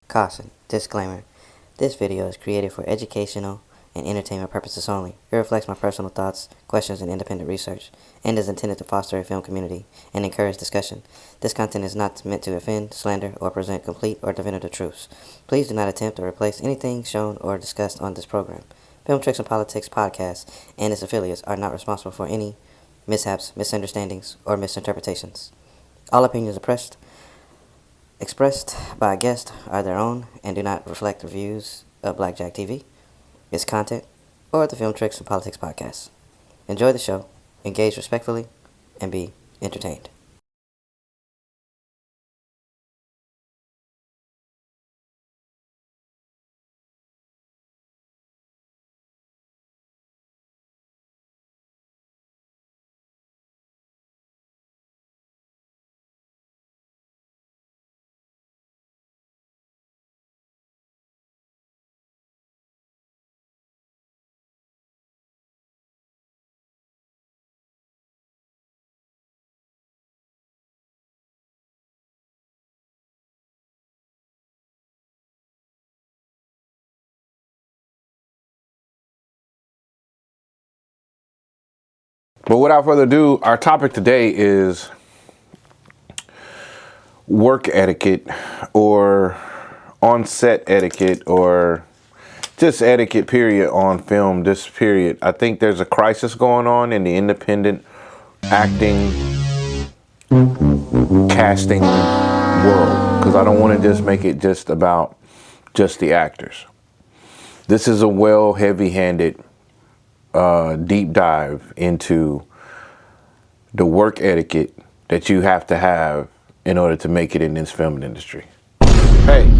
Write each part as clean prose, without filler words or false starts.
Caution. Disclaimer. This video is created for educational and entertainment purposes only. It reflects my personal thoughts, questions, and independent research, and is intended to foster a film community and encourage discussion. This content is not meant to offend, slander, or present complete or definitive truths. Please do not attempt to replace anything shown or discussed on this program. Film Tricks and Politics podcast and its affiliates are not responsible for any mishaps, misunderstandings, or misinterpretations. All opinions expressed by a guest are their own and do not reflect the views of Blackjack TV, its content, or the Film Tricks and Politics podcast. Enjoy the show, engage respectfully, and be entertained. But without further ado, our topic today is work etiquette or on-set etiquette or just etiquette period on film this period. I think there's a crisis going on in the independent acting, casting world because I don't want to just make it just about just the actors. This is a heavy-handed deep dive into the work etiquette that you have to have in order to make it in this film industry. Hey,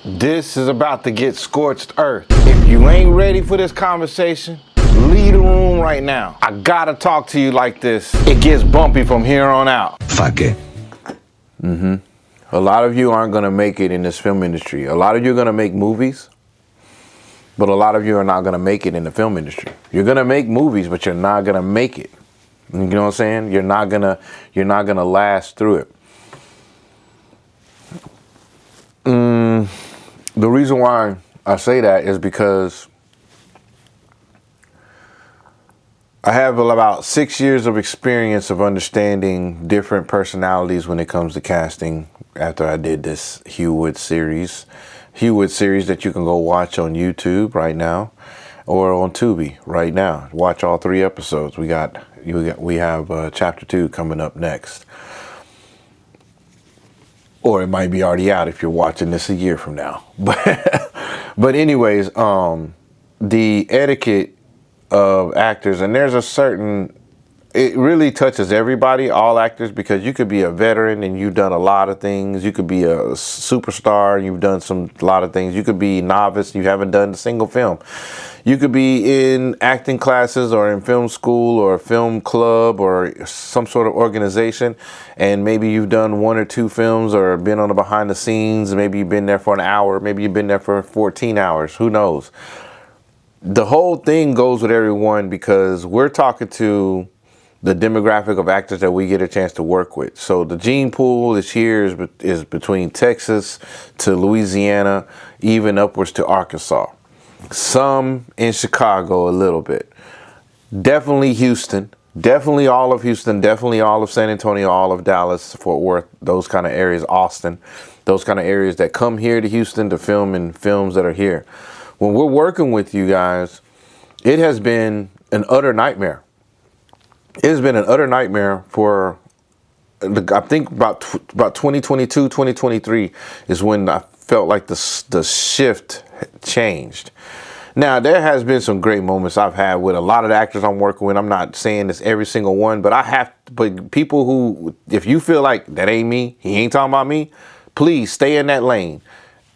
this is about to get scorched earth. If you ain't ready for this conversation, leave the room right now. I gotta talk to you like this. It gets bumpy from here on out. Fuck it. A lot of you aren't gonna make it in this film industry. A lot of you are gonna make movies, but a lot of you are not going to make it in the film industry. You're going to make movies, but you're not going to make it. You know what I'm saying? You're not going to last through it. The reason why I say that is because I have about 6 years of experience of understanding different personalities when it comes to casting after I did this Hugh Wood series that you can go watch on YouTube right now or on Tubi right now. Watch all 3 episodes. We have chapter 2 coming up next. Or it might be already out if you're watching this a year from now. But anyways, the etiquette of actors, and there's a certain, it really touches everybody, all actors, because you could be a veteran and you've done a lot of things. You could be a superstar and you've done a lot of things. You could be novice, you haven't done a single film. You could be in acting classes or in film school or a film club or some sort of organization, and maybe you've done 1 or 2 films or been on the behind the scenes. Maybe you've been there for an hour, maybe you've been there for 14 hours, who knows? The whole thing goes with everyone because we're talking to the demographic of actors that we get a chance to work with. So the gene pool is between Texas to Louisiana, even upwards to Arkansas. Some in Chicago a little bit. Definitely Houston. Definitely all of Houston. Definitely all of San Antonio, all of Dallas, Fort Worth, those kind of areas, Austin. Those kind of areas that come here to Houston to film in films that are here. When we're working with you guys, it has been an utter nightmare. It has been an utter nightmare for, I think about 2022, 2023 is when I felt like the shift changed. Now, there has been some great moments I've had with a lot of the actors I'm working with. I'm not saying this every single one, but people who, if you feel like that ain't me, he ain't talking about me, please stay in that lane.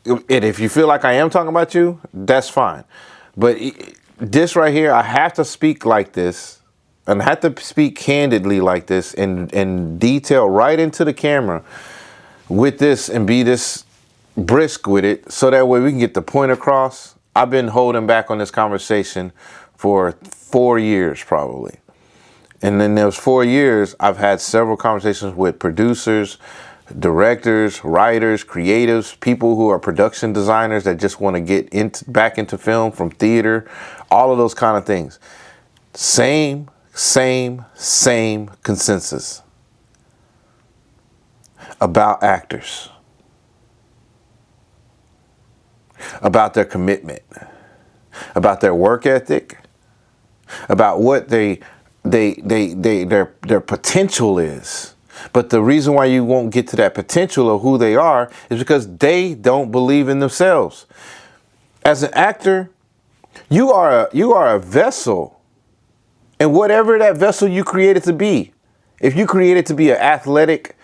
And if you feel like I am talking about you, that's fine. But this right here, I have to speak like this. And I have to speak candidly like this and detail right into the camera with this and be this brisk with it so that way we can get the point across. I've been holding back on this conversation for 4 years probably. And in those 4 years, I've had several conversations with producers, directors, writers, creatives, people who are production designers that just want to get back into film from theater, all of those kind of things. Same consensus about actors, about their commitment, about their work ethic, about what their potential is. But the reason why you won't get to that potential of who they are is because they don't believe in themselves. As an actor, you are a vessel, and whatever that vessel you created to be, if you created to be an athletic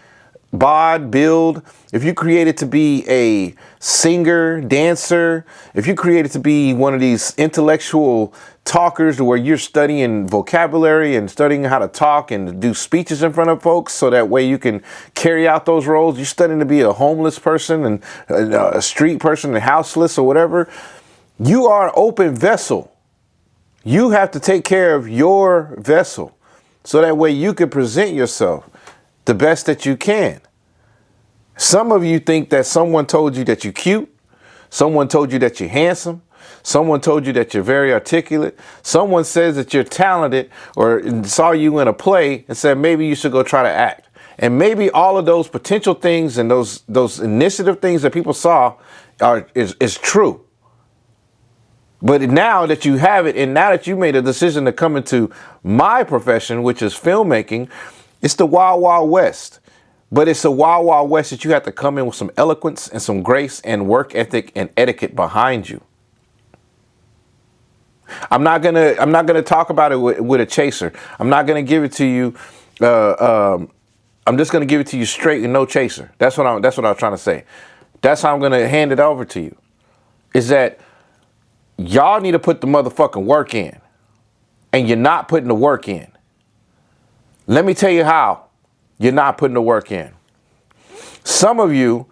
bod build, if you created to be a singer, dancer, if you created to be one of these intellectual talkers where you're studying vocabulary and studying how to talk and do speeches in front of folks so that way you can carry out those roles, you're studying to be a homeless person and a street person and houseless or whatever, you are an open vessel. You have to take care of your vessel so that way you can present yourself the best that you can. Some of you think that someone told you that you're cute. Someone told you that you're handsome. Someone told you that you're very articulate. Someone says that you're talented or saw you in a play and said maybe you should go try to act. And maybe all of those potential things and those initiative things that people saw is true. But now that you have it, and now that you made a decision to come into my profession, which is filmmaking, it's the wild, wild west. But it's a wild, wild west that you have to come in with some eloquence and some grace and work ethic and etiquette behind you. I'm not gonna talk about it with a chaser. I'm not gonna give it to you. I'm just gonna give it to you straight and no chaser. That's what I was trying to say. That's how I'm gonna hand it over to you. Is that y'all need to put the motherfucking work in, and you're not putting the work in. Let me tell you how you're not putting the work in. Some of you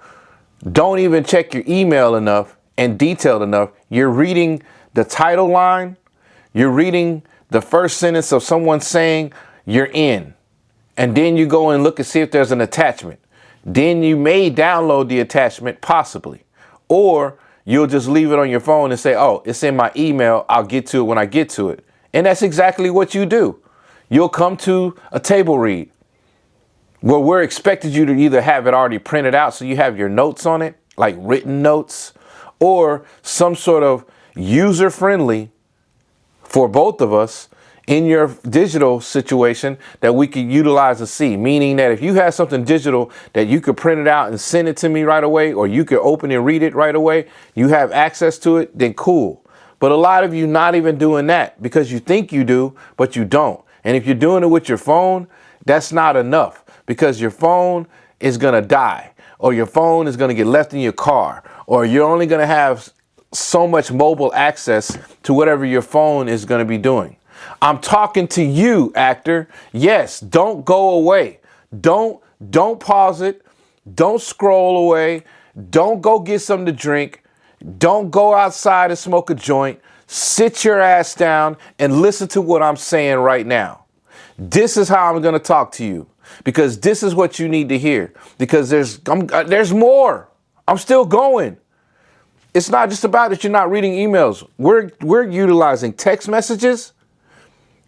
don't even check your email enough and detailed enough. You're reading the title line. You're reading the first sentence of someone saying you're in. And then you go and look and see if there's an attachment. Then you may download the attachment possibly. Or you'll just leave it on your phone and say, oh, it's in my email. I'll get to it when I get to it. And that's exactly what you do. You'll come to a table read where we're expected you to either have it already printed out so you have your notes on it, like written notes, or some sort of user-friendly for both of us in your digital situation that we could utilize and see. Meaning that if you have something digital that you could print it out and send it to me right away, or you could open and read it right away, you have access to it, then cool. But a lot of you not even doing that because you think you do, but you don't. And if you're doing it with your phone, that's not enough because your phone is going to die, or your phone is going to get left in your car, or you're only going to have so much mobile access to whatever your phone is going to be doing. I'm talking to you, actor. Yes, don't go away. Don't pause it. Don't scroll away. Don't go get something to drink. Don't go outside and smoke a joint. Sit your ass down and listen to what I'm saying right now. This is how I'm going to talk to you because this is what you need to hear because there's more. I'm still going. It's not just about that you're not reading emails. We're utilizing text messages,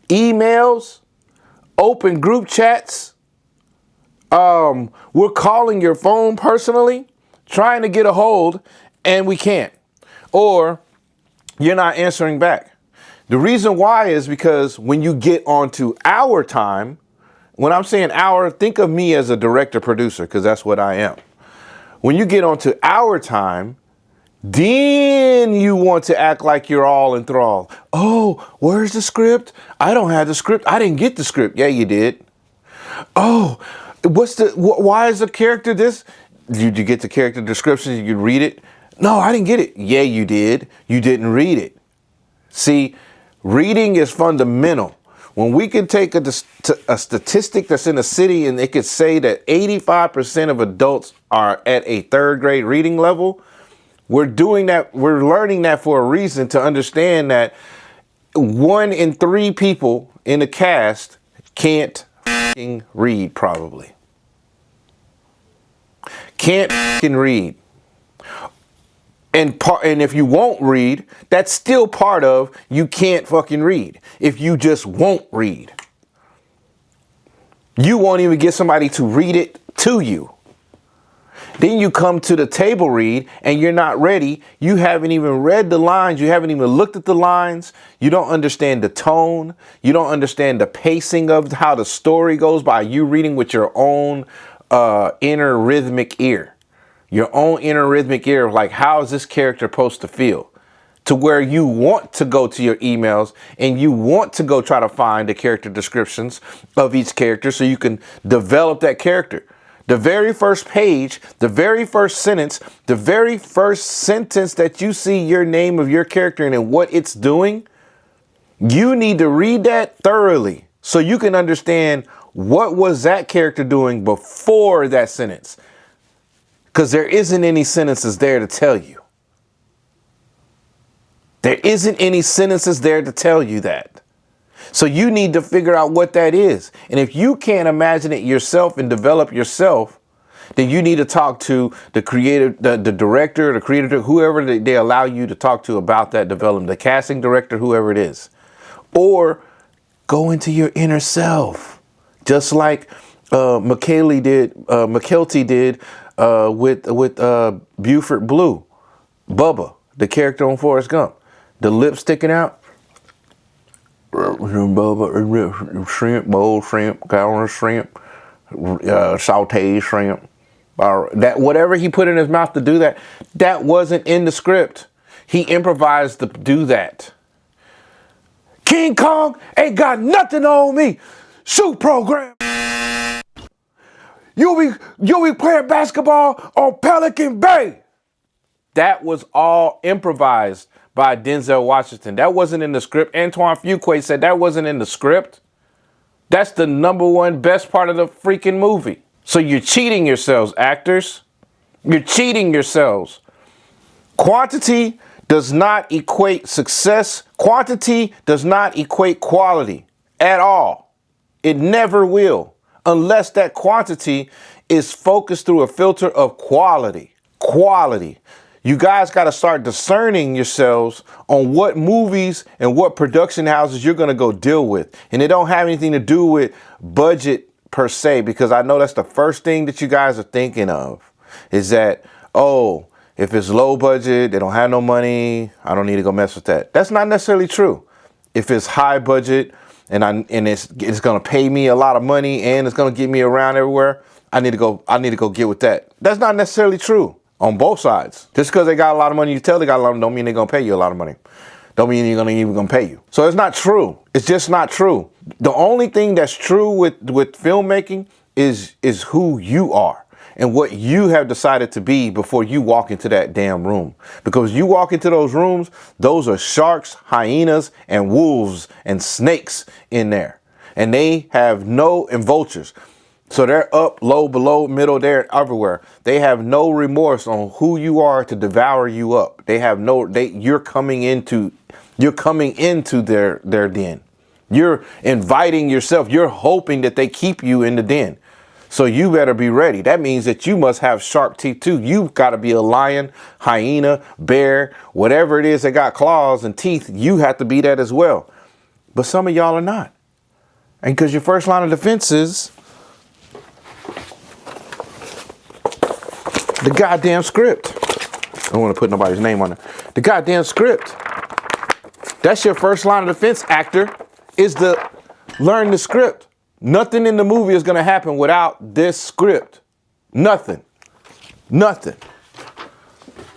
emails, open group chats. We're calling your phone personally, trying to get a hold, and we can't. Or you're not answering back. The reason why is because when you get onto our time, when I'm saying our, think of me as a director producer, because that's what I am. When you get onto our time, then you want to act like you're all enthralled. Oh, where's the script? I don't have the script. I didn't get the script. Yeah, you did. Oh, why is the character this? Did you get the character description? You could read it? No, I didn't get it. Yeah, you did. You didn't read it. See, reading is fundamental. When we can take a statistic that's in a city and it could say that 85% of adults are at a third grade reading level, we're doing that. We're learning that for a reason to understand that 1 in 3 people in the cast can't read probably. can't fucking read. And if you won't read, that's still part of you can't fucking read. If you just won't read, you won't even get somebody to read it to you. Then you come to the table read and you're not ready. You haven't even read the lines. You haven't even looked at the lines. You don't understand the tone. You don't understand the pacing of how the story goes by you reading with your own inner rhythmic ear. Your own inner rhythmic ear of like, how is this character supposed to feel? To where you want to go to your emails and you want to go try to find the character descriptions of each character so you can develop that character. The very first page, the very first sentence, the very first sentence that you see your name of your character and what it's doing, you need to read that thoroughly so you can understand what was that character doing before that sentence. Because there isn't any sentences there to tell you. There isn't any sentences there to tell you that. So you need to figure out what that is. And if you can't imagine it yourself and develop yourself, then you need to talk to the creative, the director, the creator, whoever they allow you to talk to about that development, the casting director, whoever it is. Or go into your inner self, just like McKelty did with Buford Blue, Bubba, the character on Forrest Gump, the lip sticking out. Bubba, shrimp, boiled shrimp, garlic shrimp, sauteed shrimp. That whatever he put in his mouth to do that, that wasn't in the script. He improvised to do that. King Kong ain't got nothing on me. Shoot program. You'll be playing basketball on Pelican Bay. That was all improvised by Denzel Washington. That wasn't in the script. Antoine Fuqua said that wasn't in the script. That's the number one best part of the freaking movie. So you're cheating yourselves, actors. You're cheating yourselves. Quantity does not equate success. Quantity does not equate quality at all. It never will, unless that quantity is focused through a filter of quality. Quality. You guys got to start discerning yourselves on what movies and what production houses you're going to go deal with. And it don't have anything to do with budget per se, because I know that's the first thing that you guys are thinking of is that, oh, if it's low budget, they don't have no money, I don't need to go mess with that. That's not necessarily true. If it's high budget and it's going to pay me a lot of money and it's going to get me around everywhere, I need to go get with that. That's not necessarily true. On both sides. Just because they got a lot of money, you tell they got a lot of money, don't mean they're going to pay you a lot of money. Don't mean you're even going to pay you. So it's not true. It's just not true. The only thing that's true with filmmaking is who you are and what you have decided to be before you walk into that damn room. Because you walk into those rooms, those are sharks, hyenas, and wolves and snakes in there. And they have and vultures. So they're up, low, below, middle, they're everywhere. They have no remorse on who you are to devour you up. You're coming into their den. You're inviting yourself. You're hoping that they keep you in the den. So you better be ready. That means that you must have sharp teeth too. You've got to be a lion, hyena, bear, whatever it is that got claws and teeth. You have to be that as well. But some of y'all are not. And because your first line of defense is the goddamn script. I don't want to put nobody's name on it. The goddamn script. That's your first line of defense, actor, is to learn the script. Nothing in the movie is going to happen without this script. Nothing. Nothing.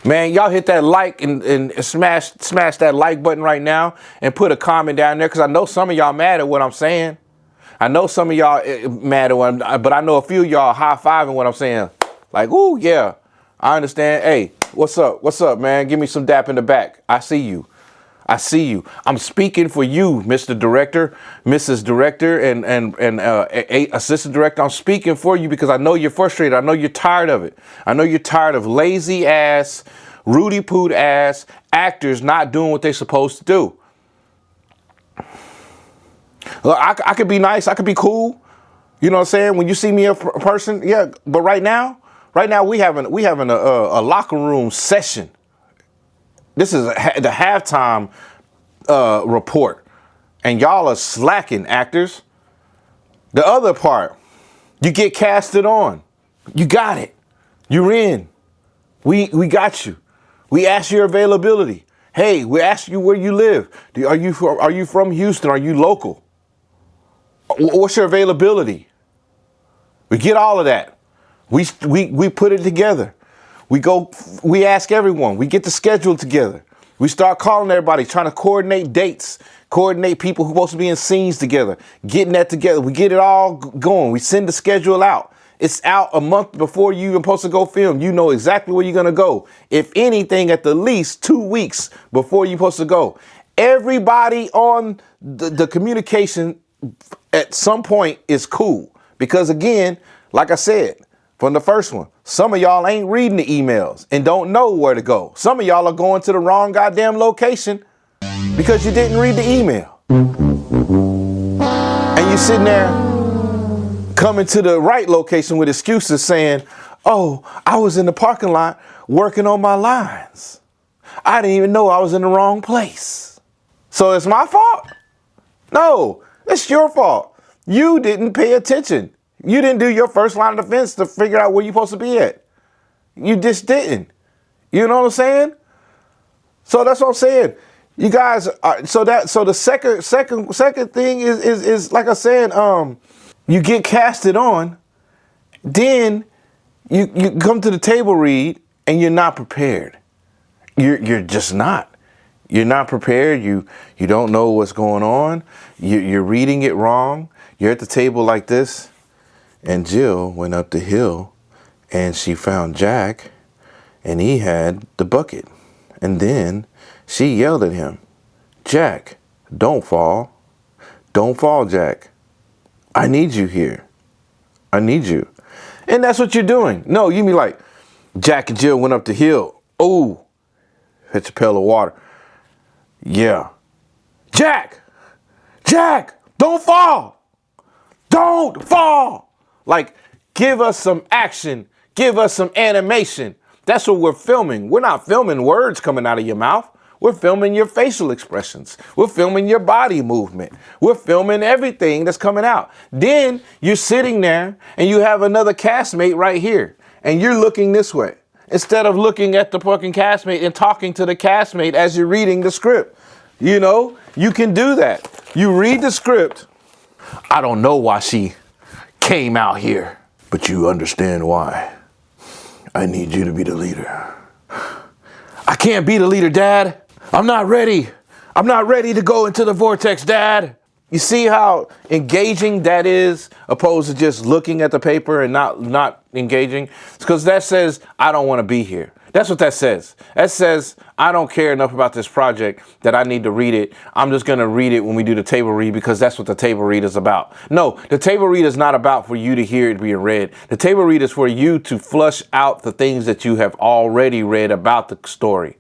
Man, y'all hit that like and smash that like button right now and put a comment down there because I know some of y'all mad at what I'm saying. I know some of y'all mad at what but I know a few of y'all high-fiving what I'm saying. Like, ooh, yeah, I understand. Hey, what's up? What's up, man? Give me some dap in the back. I see you. I see you. I'm speaking for you, Mr. Director, Mrs. Director, and Assistant Director. I'm speaking for you because I know you're frustrated. I know you're tired of it. I know you're tired of lazy ass, Rudy Poot ass actors not doing what they're supposed to do. Look, I could be nice. I could be cool. You know what I'm saying? When you see me a person, yeah. But right now, Right now we having a locker room session. This is the halftime report, and y'all are slacking, actors. The other part, you get casted on. You got it. You're in. We got you. We ask your availability. Hey, we ask you where you live. Are you from Houston? Are you local? What's your availability? We get all of that. We put it together. We ask everyone. We get the schedule together. We start calling everybody, trying to coordinate dates, coordinate people who are supposed to be in scenes together, getting that together. We get it all going. We send the schedule out. It's out a month before you even supposed to go film. You know exactly where you're going to go. If anything, at the least 2 weeks before you're supposed to go. Everybody on the communication at some point is cool. Because again, like I said, from the first one, some of y'all ain't reading the emails and don't know where to go. Some of y'all are going to the wrong goddamn location because you didn't read the email. And you sitting there coming to the right location with excuses saying, oh, I was in the parking lot working on my lines. I didn't even know I was in the wrong place. So it's my fault? No, it's your fault. You didn't pay attention. You didn't do your first line of defense to figure out where you're supposed to be at. You just didn't. You know what I'm saying? So that's what I'm saying. You guys are, so the second thing is like I said, you get casted on, then you come to the table read and you're not prepared. You're just not. You're not prepared. You don't know what's going on. You're reading it wrong. You're at the table like this. And Jill went up the hill and she found Jack and he had the bucket. And then she yelled at him, Jack, don't fall. Don't fall, Jack. I need you here. I need you. And that's what you're doing. No, you mean like Jack and Jill went up the hill. Oh, fetch a pail of water. Yeah. Jack, don't fall. Don't fall. Like, give us some action. Give us some animation. That's what we're filming. We're not filming words coming out of your mouth. We're filming your facial expressions. We're filming your body movement. We're filming everything that's coming out. Then you're sitting there and you have another castmate right here and you're looking this way instead of looking at the fucking castmate and talking to the castmate as you're reading the script. You know, you can do that. You read the script. I don't know why she came out here, but you understand why. I need you to be the leader. I can't be the leader, Dad. I'm not ready. I'm not ready to go into the vortex, Dad. You see how engaging that is opposed to just looking at the paper and not engaging? It's because that says, I don't want to be here. That's what that says. That says, I don't care enough about this project that I need to read it. I'm just going to read it when we do the table read because that's what the table read is about. No, the table read is not about for you to hear it being read. The table read is for you to flush out the things that you have already read about the story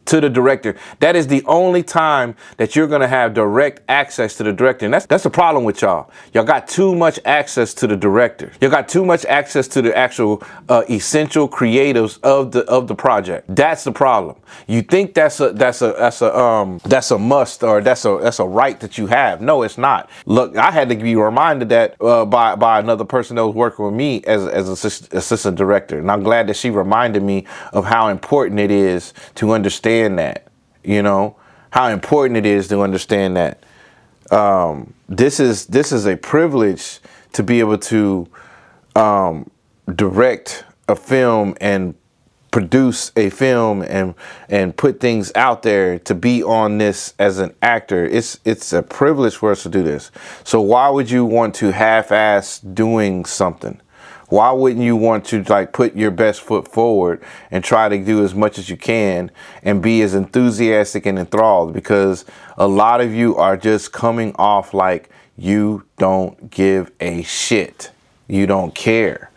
to the director. That is the only time that you're going to have direct access to the director. And that's the problem with y'all. Y'all got too much access to the director. Y'all got too much access to the actual essential creatives of the project. That's the problem. You think that's a must or that's a right that you have. No, it's not. Look, I had to be reminded that by another person that was working with me as assistant director. And I'm glad that she reminded me of how important it is to understand that, you know, how important it is to understand that this is a privilege to be able to direct a film and produce a film and put things out there, to be on this as an actor. It's a privilege for us to do this. So why would you want to half-ass doing something? Why wouldn't you want to like put your best foot forward and try to do as much as you can and be as enthusiastic and enthralled? Because a lot of you are just coming off like you don't give a shit. You don't care.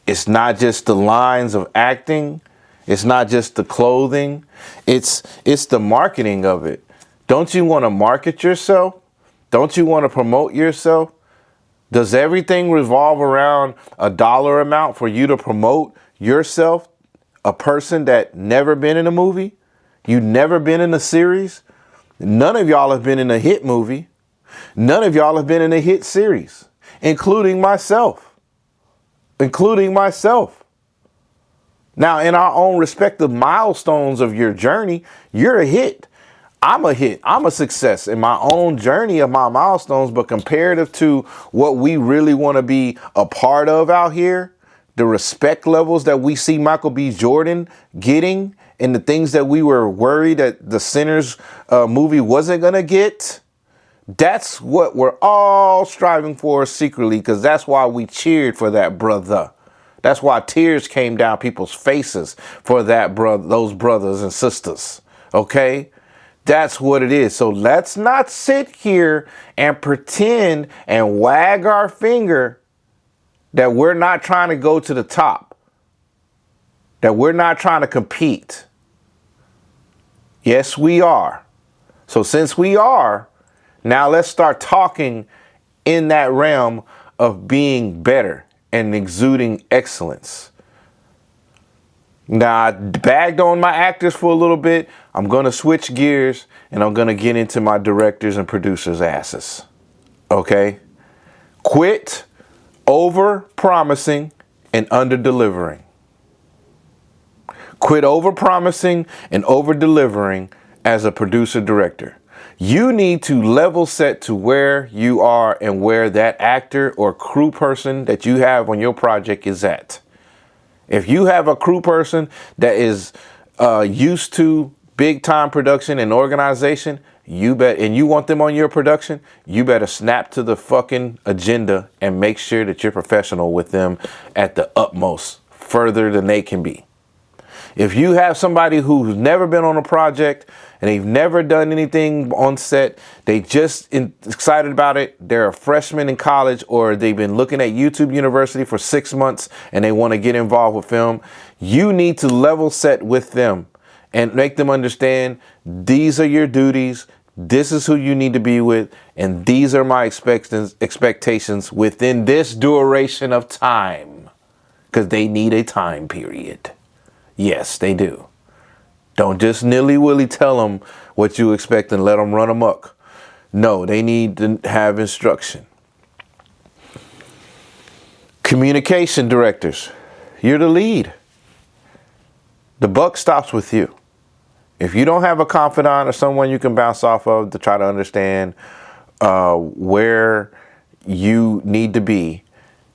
It's not just the lines of acting. It's not just the clothing. It's the marketing of it. Don't you want to market yourself? Don't you want to promote yourself? Does everything revolve around a dollar amount for you to promote yourself, a person that never been in a movie? You never been in a series? None of y'all have been in a hit movie. None of y'all have been in a hit series, including myself. Including myself. Now, in our own respective milestones of your journey, you're a hit. I'm a hit. I'm a success in my own journey of my milestones, but comparative to what we really want to be a part of out here, the respect levels that we see Michael B. Jordan getting and the things that we were worried that the Sinners movie wasn't going to get, that's what we're all striving for secretly, because that's why we cheered for that brother. That's why tears came down people's faces for that brother, those brothers and sisters. Okay? That's what it is. So let's not sit here and pretend and wag our finger that we're not trying to go to the top, that we're not trying to compete. Yes, we are. So since we are, now let's start talking in that realm of being better and exuding excellence. Now, I bagged on my actors for a little bit. I'm going to switch gears and I'm going to get into my directors and producers' asses. Okay? Quit over promising and under delivering. Quit over promising and over delivering as a producer director. You need to level set to where you are and where that actor or crew person that you have on your project is at. If you have a crew person that is used to big time production and organization, and you want them on your production, you better snap to the fucking agenda and make sure that you're professional with them at the utmost, further than they can be. If you have somebody who's never been on a project and they've never done anything on set, they just excited about it, they're a freshman in college, or they've been looking at YouTube University for 6 months and they want to get involved with film, you need to level set with them and make them understand these are your duties, this is who you need to be with, and these are my expectations within this duration of time, because they need a time period. Yes, they do. Don't just nilly-willy tell them what you expect and let them run amok. No, they need to have instruction. Communication directors, you're the lead. The buck stops with you. If you don't have a confidant or someone you can bounce off of to try to understand where you need to be,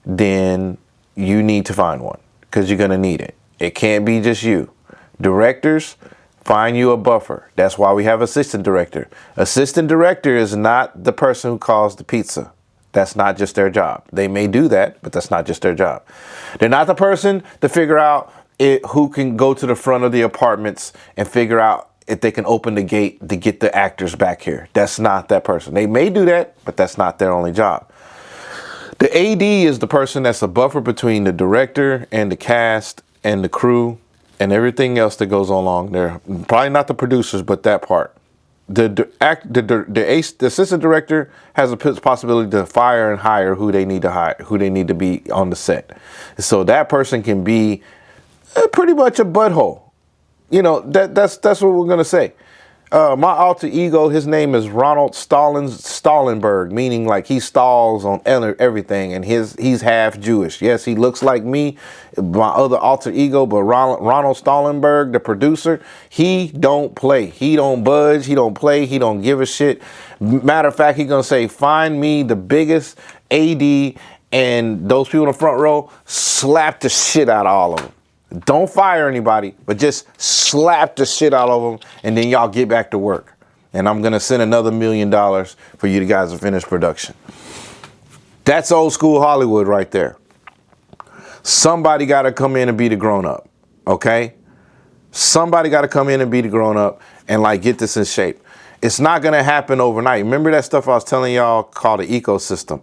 then you need to find one, because you're going to need it. It can't be just you. Directors, find you a buffer. That's why we have assistant director. Assistant director is not the person who calls the pizza. That's not just their job. They may do that, but that's not just their job. They're not the person to figure out who can go to the front of the apartments and figure out if they can open the gate to get the actors back here. That's not that person. They may do that, but that's not their only job. The AD is the person that's a buffer between the director and the cast and the crew and everything else that goes along there. Probably not the producers, but that part. The assistant director has a possibility to fire and hire who they need to hire, who they need to be on the set. So that person can be pretty much a butthole. You know, that's what we're gonna say. My alter ego, his name is Ronald Stallenberg, meaning like he stalls on everything, and he's half Jewish. Yes, he looks like me, my other alter ego, but Ronald Stallenberg, the producer, he don't play. He don't budge, he don't play, he don't give a shit. Matter of fact, he's gonna say, find me the biggest AD, and those people in the front row, slap the shit out of all of them. Don't fire anybody, but just slap the shit out of them, and then y'all get back to work. And I'm going to send another $1 million for you guys to finish production. That's old school Hollywood right there. Somebody got to come in and be the grown-up, okay? Somebody got to come in and be the grown-up and, like, get this in shape. It's not going to happen overnight. Remember that stuff I was telling y'all called the ecosystem?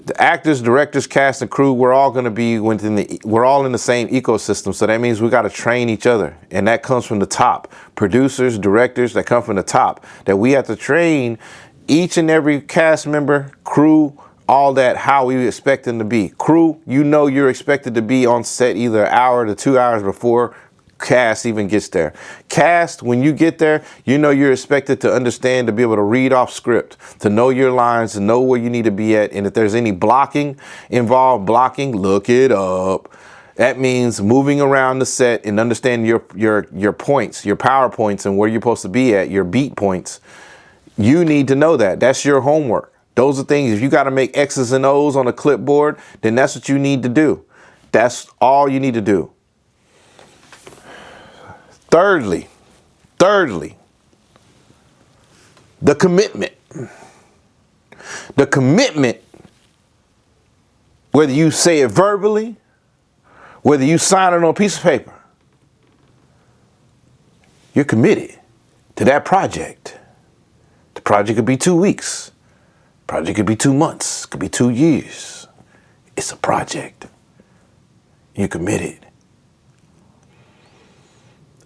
The actors, directors, cast, and crew, we're all going to be we're all in the same ecosystem. So that means we got to train each other. And that comes from the top. Producers, directors, that come from the top. That we have to train each and every cast member, crew, all that, how we expect them to be. Crew, you know you're expected to be on set either an hour to 2 hours before cast even gets there. Cast, when you get there, you know you're expected to understand, to be able to read off script, to know your lines, to know where you need to be at. And if there's any blocking involved, look it up. That means moving around the set and understanding your points, your power points, and where you're supposed to be at, your beat points. You need to know that. That's your homework. Those are things. If you got to make X's and O's on a clipboard, then that's what you need to do. That's all you need to do. Thirdly, the commitment. The commitment, whether you say it verbally, whether you sign it on a piece of paper, you're committed to that project. The project could be 2 weeks. The project could be 2 months. It could be 2 years. It's a project. You're committed.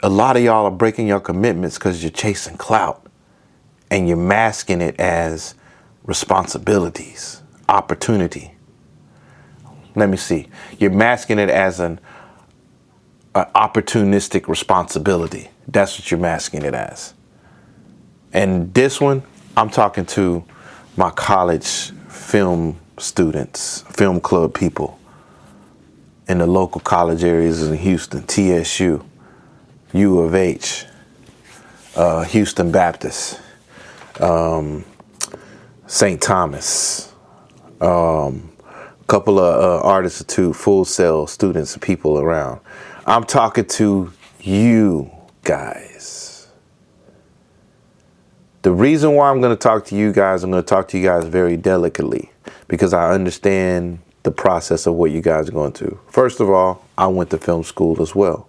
A lot of y'all are breaking your commitments because you're chasing clout and you're masking it as responsibilities, opportunity. Let me see. You're masking it as an opportunistic responsibility. That's what you're masking it as. And this one, I'm talking to my college film students, film club people in the local college areas in Houston, TSU, U of H, Houston Baptist, St. Thomas, couple of artists or two, Full Sail students and people around. I'm talking to you guys. The reason why I'm going to talk to you guys, I'm going to talk to you guys very delicately because I understand the process of what you guys are going through. First of all, I went to film school as well.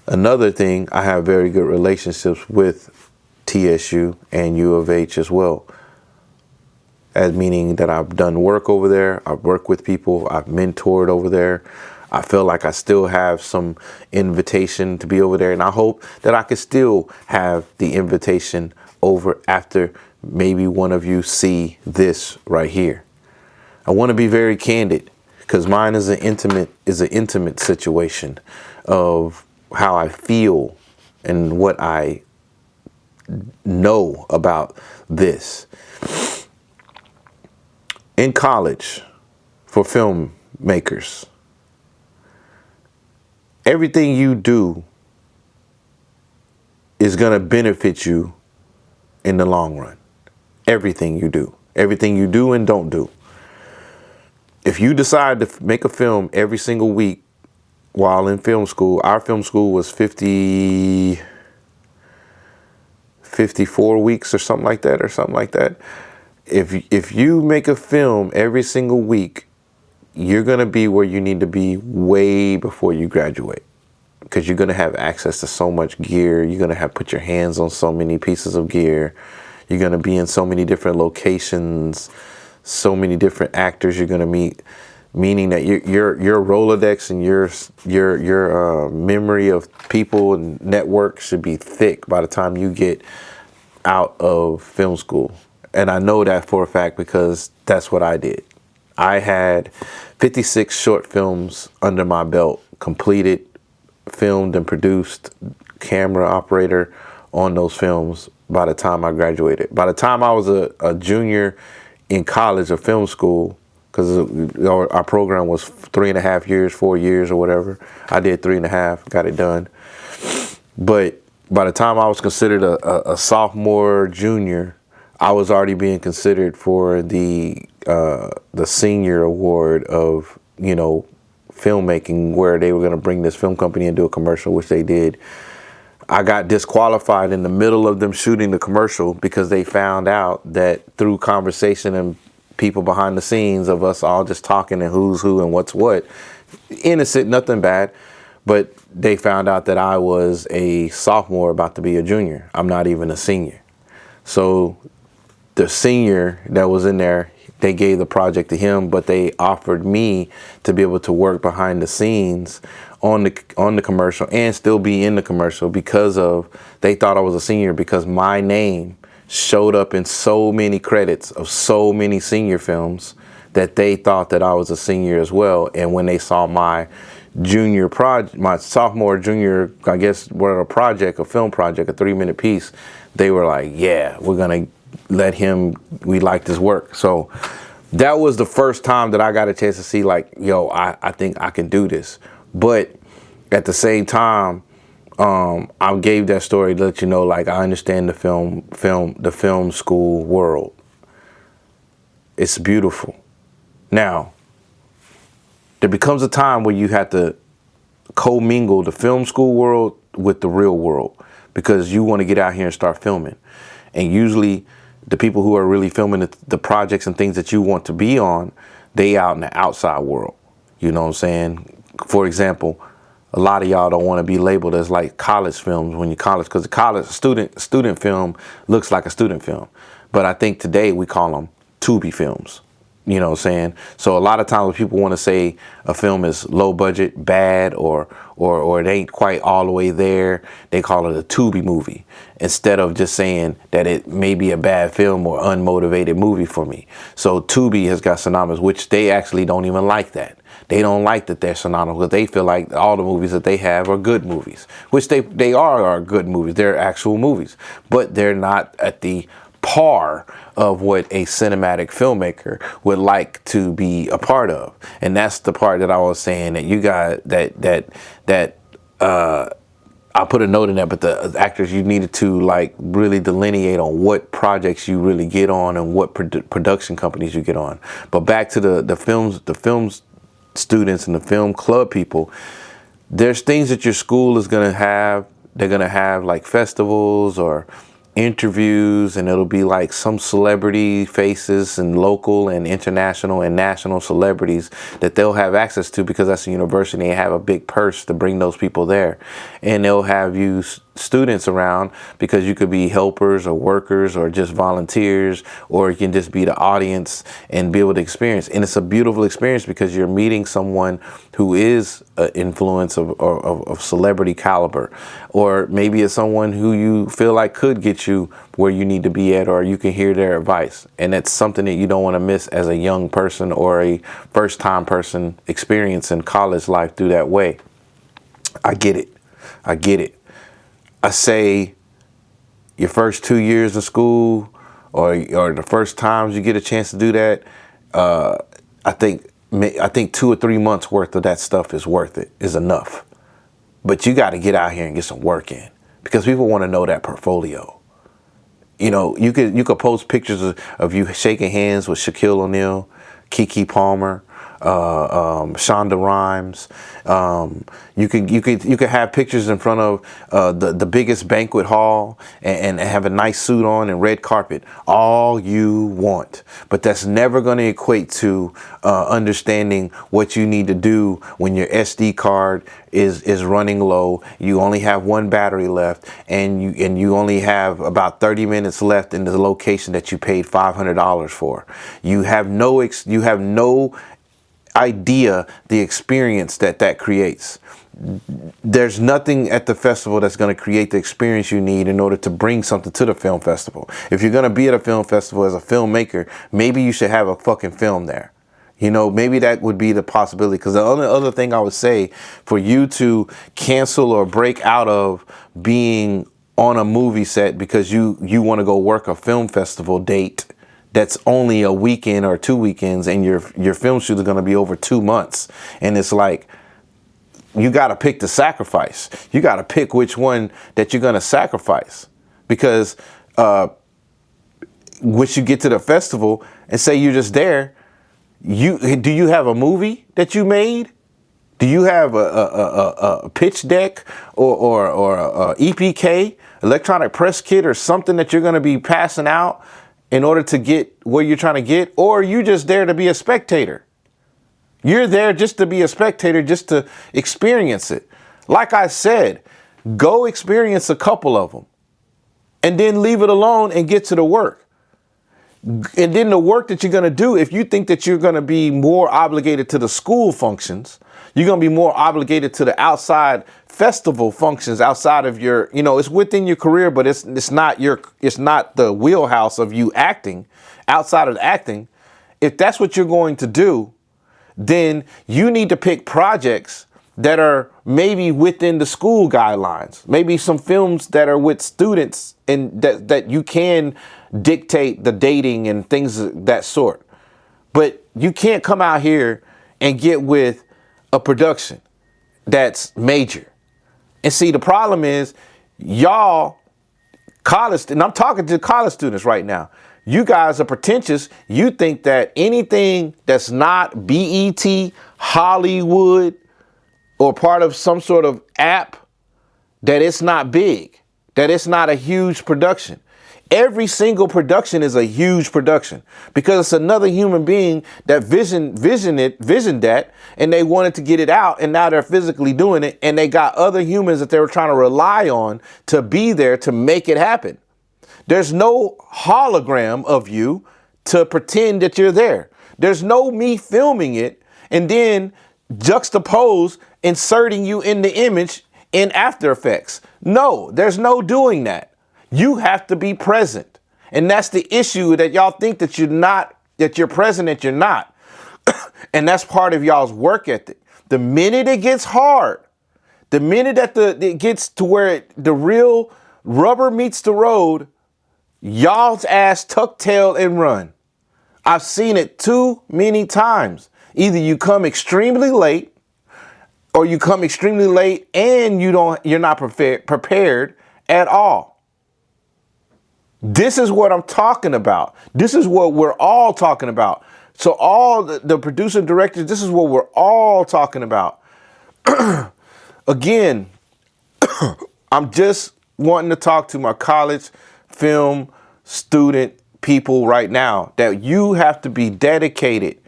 Another thing, I have very good relationships with TSU and U of H as well. As meaning that I've done work over there, I've worked with people, I've mentored over there. I feel like I still have some invitation to be over there, and I hope that I could still have the invitation over after maybe one of you see this right here. I want to be very candid because mine is an intimate situation of how I feel and what I know about this. In college, for filmmakers, everything you do is going to benefit you in the long run. Everything you do and don't do. If you decide to make a film every single week while in film school, our film school was 54 weeks or something like that. If you make a film every single week, you're going to be where you need to be way before you graduate, because you're going to have access to so much gear. You're going to have put your hands on so many pieces of gear. You're going to be in so many different locations, so many different actors you're going to meet, meaning that your Rolodex and your memory of people and network should be thick by the time you get out of film school. And I know that for a fact because that's what I did. I had 56 short films under my belt, completed, filmed and produced, camera operator on those films by the time I graduated. By the time I was a junior in college or film school, because our program was 3.5 years, 4 years or whatever, I did 3.5, got it done. But by the time I was considered a sophomore, junior, I was already being considered for the senior award of, filmmaking, where they were going to bring this film company and do a commercial, which they did. I got disqualified in the middle of them shooting the commercial because they found out that through conversation and people behind the scenes of us all just talking and who's who and what's what, innocent, nothing bad, but they found out that I was a sophomore about to be a junior. I'm not even a senior. So the senior that was in there, they gave the project to him, but they offered me to be able to work behind the scenes on the commercial and still be in the commercial because they thought I was a senior because my name showed up in so many credits of so many senior films that they thought that I was a senior as well. And when they saw my sophomore, junior, I guess, a film project, a 3-minute piece, they were like, yeah, we're going to let him, we like this work. So that was the first time that I got a chance to see, like, yo, I think I can do this. But at the same time, I gave that story to let you know, like, I understand the film school world. It's beautiful. Now, there becomes a time where you have to commingle the film school world with the real world, because you want to get out here and start filming. And usually the people who are really filming the projects and things that you want to be on, they out in the outside world. You know what I'm saying? For example, a lot of y'all don't want to be labeled as like college films when you're college, because the college student film looks like a student film. But I think today we call them Tubi films. You know what I'm saying? So a lot of times when people want to say a film is low budget, bad, or it ain't quite all the way there, they call it a Tubi movie, instead of just saying that it may be a bad film or unmotivated movie for me. So Tubi has got synonymous, which they actually don't even like that. They don't like that they're synonymous, because they feel like all the movies that they have are good movies, which they are good movies. They're actual movies, but they're not at the par of what a cinematic filmmaker would like to be a part of. And that's the part that I was saying that you got I put a note in that, but the actors, you needed to like really delineate on what projects you really get on and what production companies you get on. But back to the film students and the film club people, there's things that your school is going to have. They're going to have like festivals or interviews, and it'll be like some celebrity faces and local and international and national celebrities that they'll have access to, because that's a university. They have a big purse to bring those people there, and they'll have you students around, because you could be helpers or workers or just volunteers, or you can just be the audience and be able to experience. And it's a beautiful experience, because you're meeting someone who is an influence of celebrity caliber, or maybe it's someone who you feel like could get you where you need to be at, or you can hear their advice. And that's something that you don't want to miss as a young person or a first time person experiencing college life through that way. I get it. I say your first 2 years of school, or the first times you get a chance to do that, I think 2 or 3 months worth of that stuff is enough. But you got to get out here and get some work in, because people want to know that portfolio. You know, you could post pictures of you shaking hands with Shaquille O'Neal, Keke Palmer, Shonda Rhimes. You could have pictures in front of the biggest banquet hall and have a nice suit on and red carpet, all you want. But that's never going to equate to understanding what you need to do when your SD card is running low. You only have one battery left, and you only have about 30 minutes left in the location that you paid $500 for. You have no idea the experience that creates. There's nothing at the festival that's going to create the experience you need in order to bring something to the film festival. If you're going to be at a film festival as a filmmaker, maybe you should have a fucking film there. You know, maybe that would be the possibility. Because the other thing I would say, for you to cancel or break out of being on a movie set because you want to go work a film festival date that's only a weekend or 2 weekends, and your film shoot is going to be over 2 months. And it's like, you got to pick the sacrifice. You got to pick which one that you're going to sacrifice. Because once you get to the festival and say you're just there, do you have a movie that you made? Do you have a pitch deck or a EPK, electronic press kit, or something that you're going to be passing out in order to get where you're trying to get? Or are you just there to be a spectator? You're there just to be a spectator, just to experience it. Like I said, go experience a couple of them and then leave it alone and get to the work. And then the work that you're going to do, if you think that you're going to be more obligated to the school functions, You're going to be more obligated to the outside festival functions outside of your, it's within your career, but it's not the wheelhouse of you acting outside of acting. If that's what you're going to do, then you need to pick projects that are maybe within the school guidelines, maybe some films that are with students and that you can dictate the dating and things of that sort. But you can't come out here and get with a production that's major. And see, the problem is y'all college, and I'm talking to college students right now. You guys are pretentious. You think that anything that's not BET, Hollywood, or part of some sort of app, that it's not big, that it's not a huge production. Every single production is a huge production because it's another human being that visioned that, and they wanted to get it out, and now they're physically doing it, and they got other humans that they were trying to rely on to be there to make it happen. There's no hologram of you to pretend that you're there. There's no me filming it and then juxtapose inserting you in the image in After Effects. No, there's no doing that. You have to be present. And that's the issue, that y'all think that you're present, that you're not. And that's part of y'all's work ethic. The minute it gets hard, the minute that it gets to where the real rubber meets the road, y'all's ass tuck tail and run. I've seen it too many times. Either you come extremely late, or you come extremely late and you're not prepared at all. This is what I'm talking about. This is what we're all talking about. So all the producer directors, this is what we're all talking about. Again, I'm just wanting to talk to my college film student people right now that you have to be dedicated.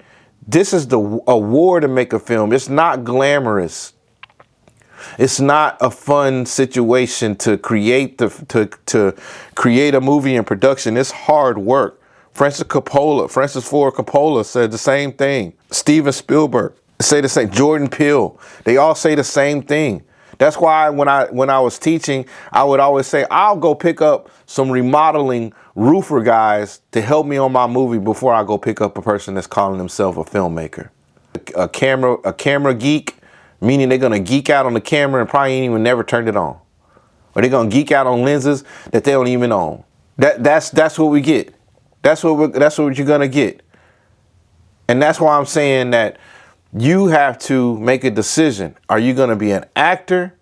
This is a war to make a film. It's not glamorous. It's not a fun situation to create to create a movie in production. It's hard work. Francis Ford Coppola said the same thing. Steven Spielberg say the same. Jordan Peele. They all say the same thing. That's why when I was teaching, I would always say, I'll go pick up some remodeling roofer guys to help me on my movie before I go pick up a person that's calling himself a filmmaker. A camera geek, meaning they're going to geek out on the camera and probably ain't even never turned it on. Or they're going to geek out on lenses that they don't even own. That's what we get. That's what you're going to get. And that's why I'm saying that you have to make a decision. Are you going to be an actor?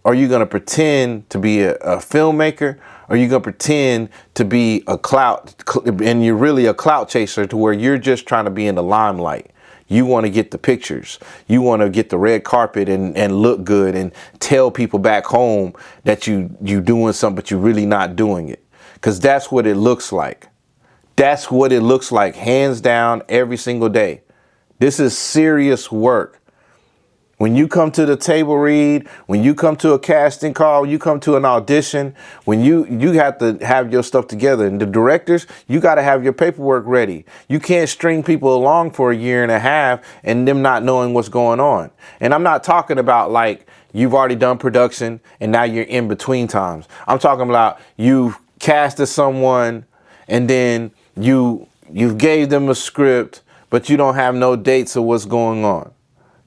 Are you going to pretend to be a filmmaker? Or are you going to pretend to be a clout, and you're really a clout chaser to where you're just trying to be in the limelight? You want to get the pictures. You want to get the red carpet and look good and tell people back home that you doing something, but you're really not doing it. Because that's what it looks like. That's what it looks like, hands down, every single day. This is serious work. When you come to the table read, when you come to a casting call, you come to an audition, when you have to have your stuff together. And the directors, you got to have your paperwork ready. You can't string people along for a year and a half and them not knowing what's going on. And I'm not talking about like you've already done production and now you're in between times. I'm talking about you've casted someone and then you gave them a script, but you don't have no dates of what's going on.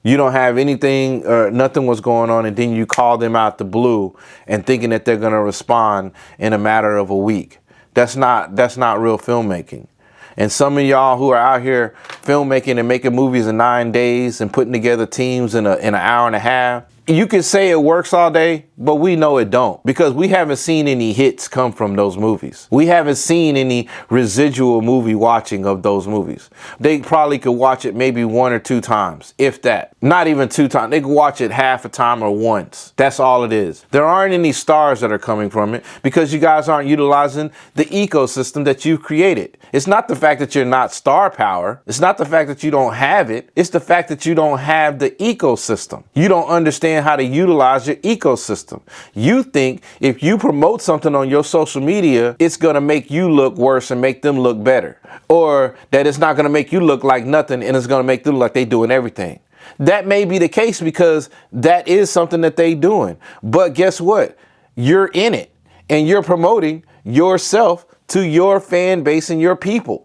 You don't have anything or nothing was going on, and then you call them out the blue and thinking that they're going to respond in a matter of a week. That's not real filmmaking. And some of y'all who are out here filmmaking and making movies in 9 days and putting together teams in an hour and a half, you can say it works all day, but we know it don't, because we haven't seen any hits come from those movies. We haven't seen any residual movie watching of those movies. They probably could watch it maybe 1 or 2 times, if that. Not even 2 times. They could watch it half a time or once. That's all it is. There aren't any stars that are coming from it because you guys aren't utilizing the ecosystem that you've created. It's not the fact that you're not star power. It's not the fact that you don't have it. It's the fact that you don't have the ecosystem. You don't understand how to utilize your ecosystem. You think if you promote something on your social media, it's going to make you look worse and make them look better. Or that it's not going to make you look like nothing and it's going to make them look like they doing everything. That may be the case because that is something that they doing. But guess what? You're in it and you're promoting yourself to your fan base and your people.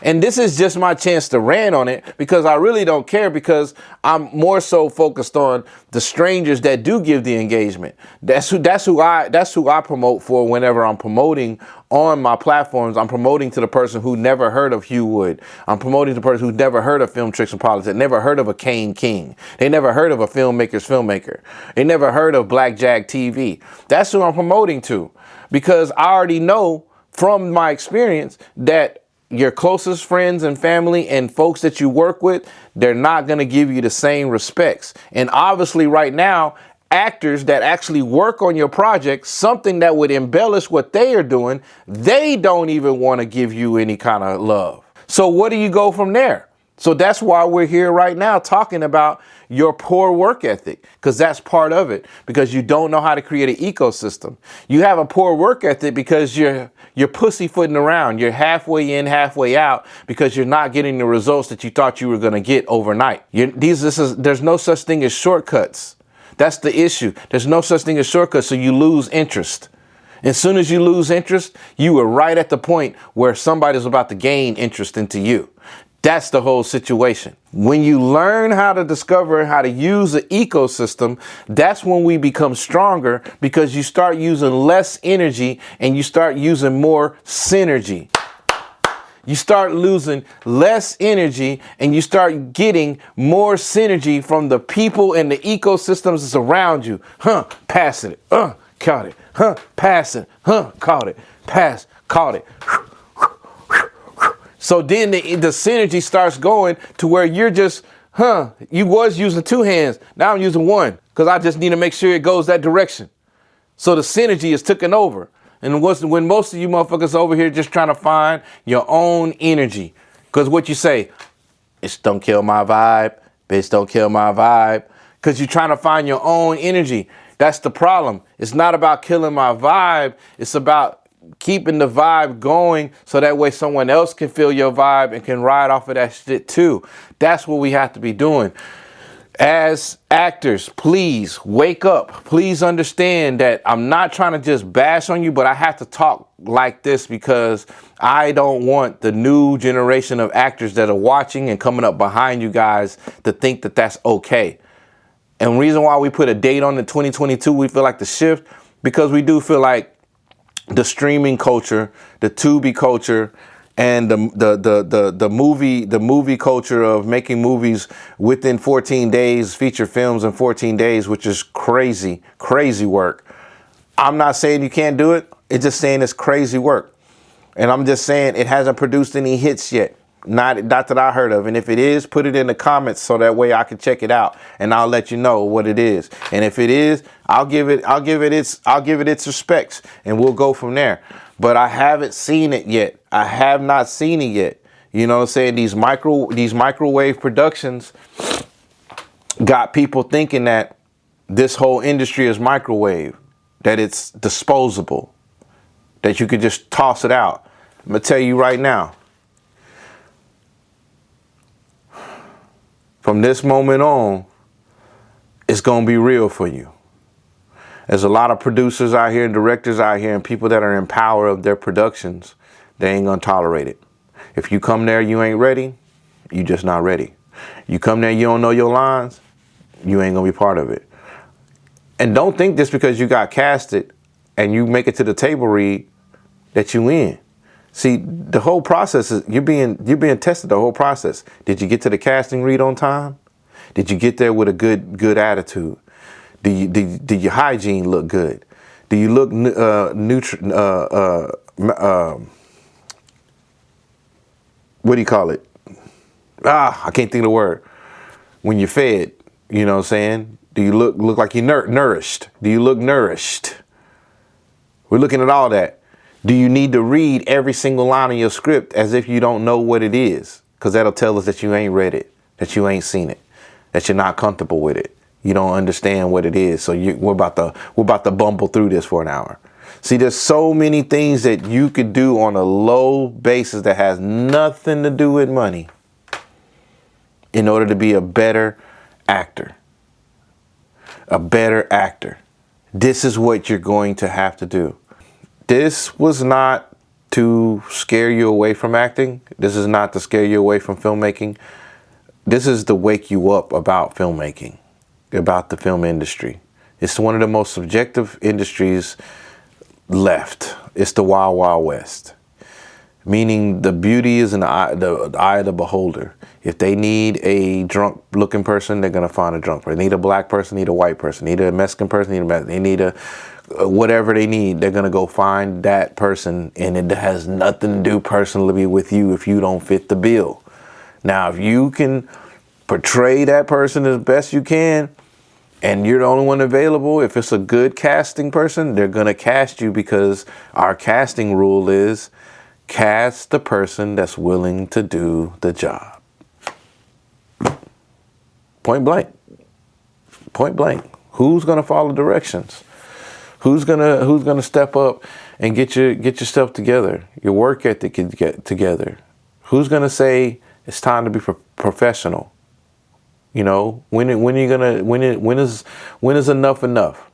And this is just my chance to rant on it because I really don't care, because I'm more so focused on the strangers that do give the engagement. That's who I promote for whenever I'm promoting on my platforms. I'm promoting to the person who never heard of Hugh Wood. I'm promoting to the person who never heard of Film Tricks and Politics, never heard of a Kane King. They never heard of a filmmaker's filmmaker. They never heard of Blackjack TV. That's who I'm promoting to, because I already know from my experience that your closest friends and family and folks that you work with, they're not going to give you the same respects. And obviously right now, actors that actually work on your project, something that would embellish what they are doing, they don't even want to give you any kind of love. So where do you go from there? So that's why we're here right now talking about your poor work ethic, because that's part of it, because you don't know how to create an ecosystem. You have a poor work ethic because you're pussyfooting around. You're halfway in, halfway out, because you're not getting the results that you thought you were going to get overnight. There's no such thing as shortcuts. That's the issue. There's no such thing as shortcuts, so you lose interest. As soon as you lose interest, you are right at the point where somebody's about to gain interest into you. That's the whole situation. When you learn how to discover how to use the ecosystem, that's when we become stronger, because you start using less energy and you start using more synergy. You start losing less energy and you start getting more synergy from the people and the ecosystems that's around you. Pass it. Caught it. Pass it. Caught it. Pass. Caught it. So then the synergy starts going to where you're just, you was using two hands. Now I'm using one because I just need to make sure it goes that direction. So the synergy is taken over. And when most of you motherfuckers over here just trying to find your own energy, because what you say, bitch, don't kill my vibe. Bitch, don't kill my vibe. Because you're trying to find your own energy. That's the problem. It's not about killing my vibe. It's about keeping the vibe going so that way someone else can feel your vibe and can ride off of that shit too. That's what we have to be doing. As actors, please wake up. Please understand that I'm not trying to just bash on you, but I have to talk like this because I don't want the new generation of actors that are watching and coming up behind you guys to think that that's okay. And the reason why we put a date on the 2022, we feel like the shift, because we do feel like the streaming culture, the Tubi culture, and the movie culture of making movies within 14 days, feature films in 14 days, which is crazy work. I'm not saying you can't do it. It's just saying it's crazy work. And I'm just saying it hasn't produced any hits yet. Not that I heard of. And if it is, put it in the comments so that way I can check it out and I'll let you know what it is. And if it is, I'll give it its respects and we'll go from there. But I haven't seen it yet. I have not seen it yet. You know what I'm saying? These microwave productions got people thinking that this whole industry is microwave, that it's disposable, that you could just toss it out. I'm gonna tell you right now, from this moment on, it's going to be real for you. There's a lot of producers out here and directors out here and people that are in power of their productions. They ain't going to tolerate it. If you come there, you ain't ready, you just not ready. You come there, you don't know your lines, you ain't going to be part of it. And don't think just because you got casted and you make it to the table read that you in. See, the whole process is you're being tested the whole process. Did you get to the casting read on time? Did you get there with a good attitude? Did your hygiene look good? Do you look what do you call it? I can't think of the word. When you're fed, you know what I'm saying? Do you look like you're nourished? Do you look nourished? We're looking at all that. Do you need to read every single line of your script as if you don't know what it is? Because that'll tell us that you ain't read it, that you ain't seen it, that you're not comfortable with it. You don't understand what it is. So we're about to bumble through this for an hour. See, there's so many things that you could do on a low basis that has nothing to do with money in order to be a better actor, a better actor. This is what you're going to have to do. This was not to scare you away from acting. This is not to scare you away from filmmaking. This is to wake you up about filmmaking, about the film industry. It's one of the most subjective industries left. It's the Wild Wild West. Meaning the beauty is in the eye of the beholder. If they need a drunk looking person, they're going to find a drunk person. They need a black person, need a white person, need a Mexican person, they need a whatever they need. They're going to go find that person, and it has nothing to do personally with you if you don't fit the bill. Now, if you can portray that person as best you can, and you're the only one available, if it's a good casting person, they're going to cast you, because our casting rule is cast the person that's willing to do the job. Point blank. Point blank. Who's going to follow directions? Who's gonna step up and get yourself together? Your work ethic can get together. Who's gonna say it's time to be professional? You know, when is enough enough?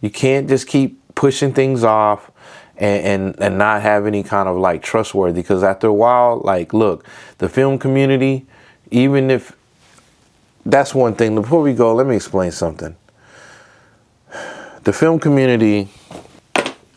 You can't just keep pushing things off and not have any kind of like trustworthy, because after a while, like, look, the film community, even if that's one thing. Before we go, let me explain something. The film community,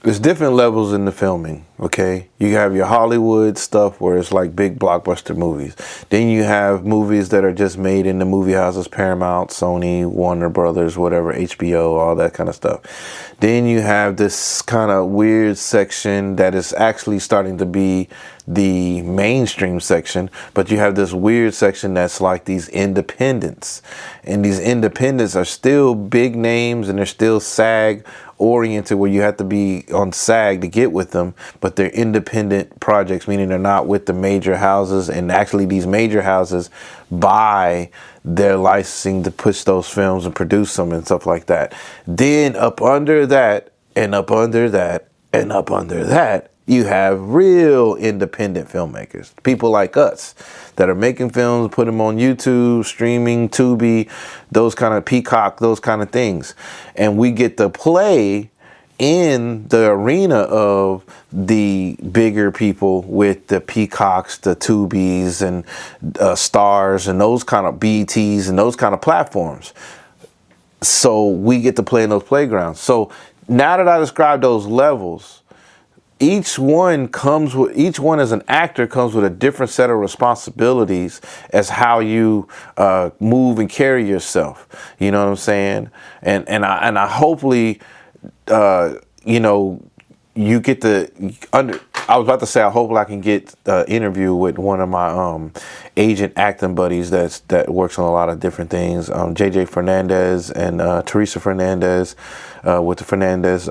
there's different levels in the filming, okay? You have your Hollywood stuff where it's like big blockbuster movies. Then you have movies that are just made in the movie houses, Paramount, Sony, Warner Brothers, whatever, HBO, all that kind of stuff. Then you have this kind of weird section that is actually starting to be the mainstream section, but you have this weird section that's like these independents. And these independents are still big names, and they're still SAG oriented, where you have to be on SAG to get with them, but they're independent projects, meaning they're not with the major houses, and actually these major houses buy their licensing to push those films and produce them and stuff like that. Then up under that, and up under that, and up under that, you have real independent filmmakers, people like us that are making films, put them on YouTube, streaming, Tubi, those kind of Peacock, those kind of things. And we get to play in the arena of the bigger people with the Peacocks, the Tubis, and Stars, and those kind of BTs and those kind of platforms. So we get to play in those playgrounds. So now that I described those levels, each one as an actor comes with a different set of responsibilities as how you move and carry yourself. You know what I'm saying? And I hopefully, you know, you get I was about to say, hopefully I can get an interview with one of my agent acting buddies that works on a lot of different things. JJ Fernandez and Teresa Fernandez with the Fernandez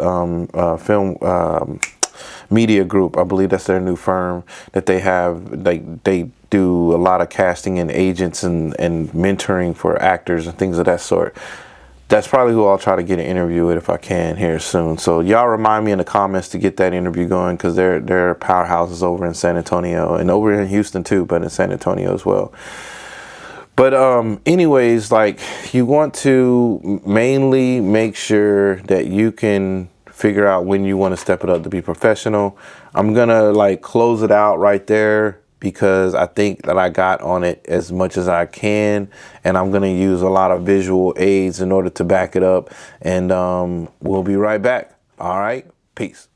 film media group. I believe that's their new firm that they have. They do a lot of casting and agents and mentoring for actors and things of that sort. That's probably who I'll try to get an interview with if I can here soon. So y'all remind me in the comments to get that interview going, because they're powerhouses over in San Antonio and over in Houston too, but in San Antonio as well. But anyways, like, you want to mainly make sure that you can figure out when you want to step it up to be professional. I'm gonna like close it out right there, because I think that I got on it as much as I can, and I'm gonna use a lot of visual aids in order to back it up, and we'll be right back. All right, peace.